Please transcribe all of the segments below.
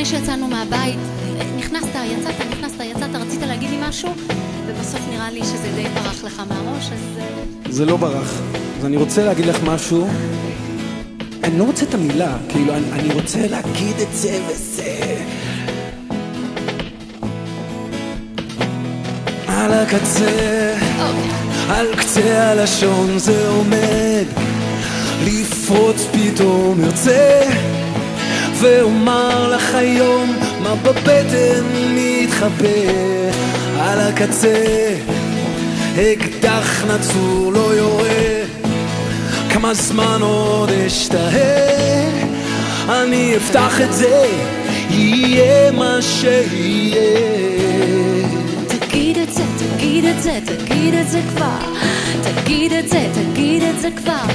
שיצאנו מהבית, נכנסת, יצאת, רצית להגיד לי משהו, ובסוף נראה לי שזה די ברח לך מהראש, אז... זה לא ברח. אז אני רוצה להגיד לך משהו. אני לא רוצה את המילה, כאילו, אני רוצה להגיד את זה וזה. על הקצה, על קצה הלשון זה עומד, לפרוץ פתאום יוצא, ואומר לך היום מה בבטן מתחבא. על הקצה, אקדח נצור לא יורה, כמה זמן עוד אשתהה, אני אפתח את זה, יהיה מה שיהיה. תגיד את זה, תגיד את זה, תגיד את זה כבר, תגיד את זה, תגיד את זה כבר,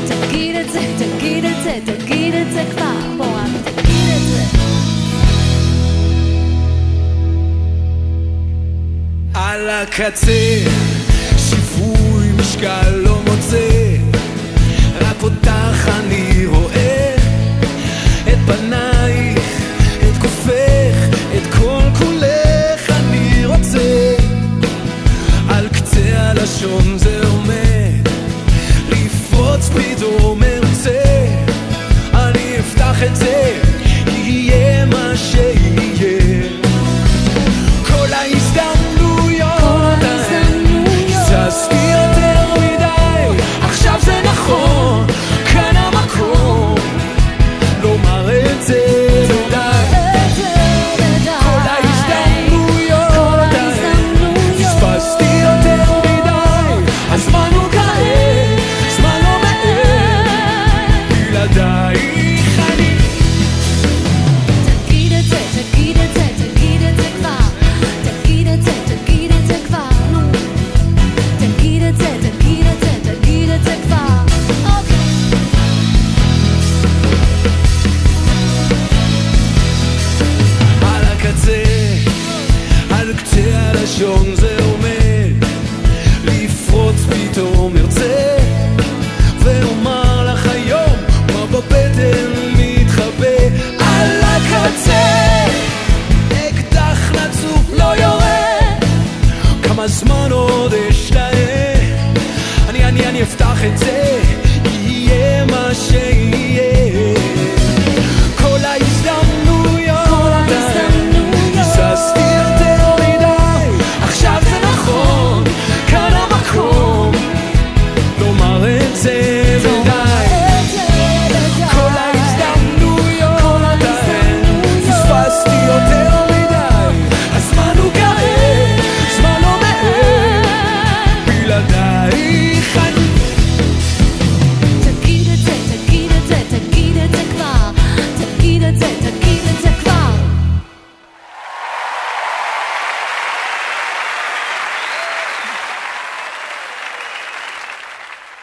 תגיד את זה, תגיד את זה, תגיד את זה כבר, בוא תגיד את זה. על הקצה, שיווי משקל לא מוצא, רק אותך אני רואה, את פנייך, את גופך, את כל כולך אני רוצה. על קצה הלשון זה עומד, לפרוץ פתאום ארצה, אני אפתח את זה, יהיה מה שיהיה. כל ההזדמנויות זזתי יותר מדי, עכשיו זה נכון, כאן המקום לומר את זה די. כל ההזדמנויות פספסתי יותר מדי, הזמן הוא כעת, זמן לא מעט, בלעדייך אני. תגיד את זה, תגיד את זה, תגיד את זה כבר, תגיד את זה, תגיד את זה כבר, נו. תגיד את זה, תגיד את זה, תגיד את זה כבר. על הקצה, על קצה הלשון זה עומד, לפרוץ פתאום ירצה, ואומר לך היום מה בבטן מתחבא. על הקצה, אקדח נצור לא יורה, כמה זמן עוד אשתהה, אני אפתח את זה, יהיה מה שיהיה. כל ההזדמנויות זזתי יותר מדי, עכשיו זה נכון, כאן המקום לומר את זה ודי. כל ההזדמנויות פספסתי יותר מדי, הזמן הוא כעת, זמן לא מעט, בלעדייך אני. תגיד את זה, תגיד את זה, תגיד את זה כבר, תגיד את זה, תגיד את זה כבר.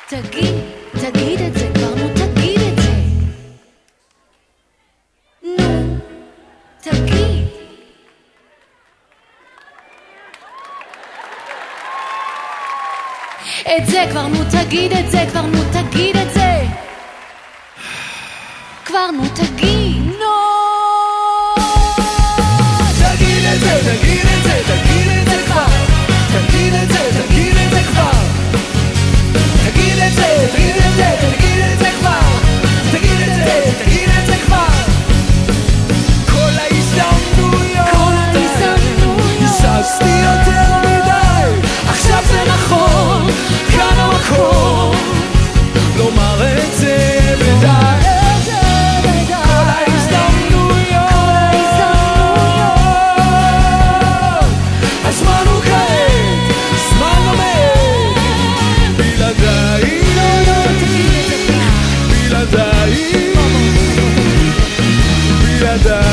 תגיד, תגיד את זה כבר, נו תגיד את זה. נו, תגיד. את זה כבר, נו תגיד את זה כבר, נו תגיד את זה. כבר, נו תגיד, נו. תגיד את זה, תגיד את זה, תגיד את זה כבר, תגיד את זה, תגיד את זה כבר, תגיד את זה, תגיד את זה, תגיד את זה כבר, תגיד את זה, תגיד את זה כבר. כל ההזדמנויות זזתי יותר מדי, עכשיו זה נכון, כאן המקום לומר את זה ודי. כל ההזדמנויות, הזמן הוא כעת, זמן לא מעט, בלעדייך, בלעדייך, בלעדייך.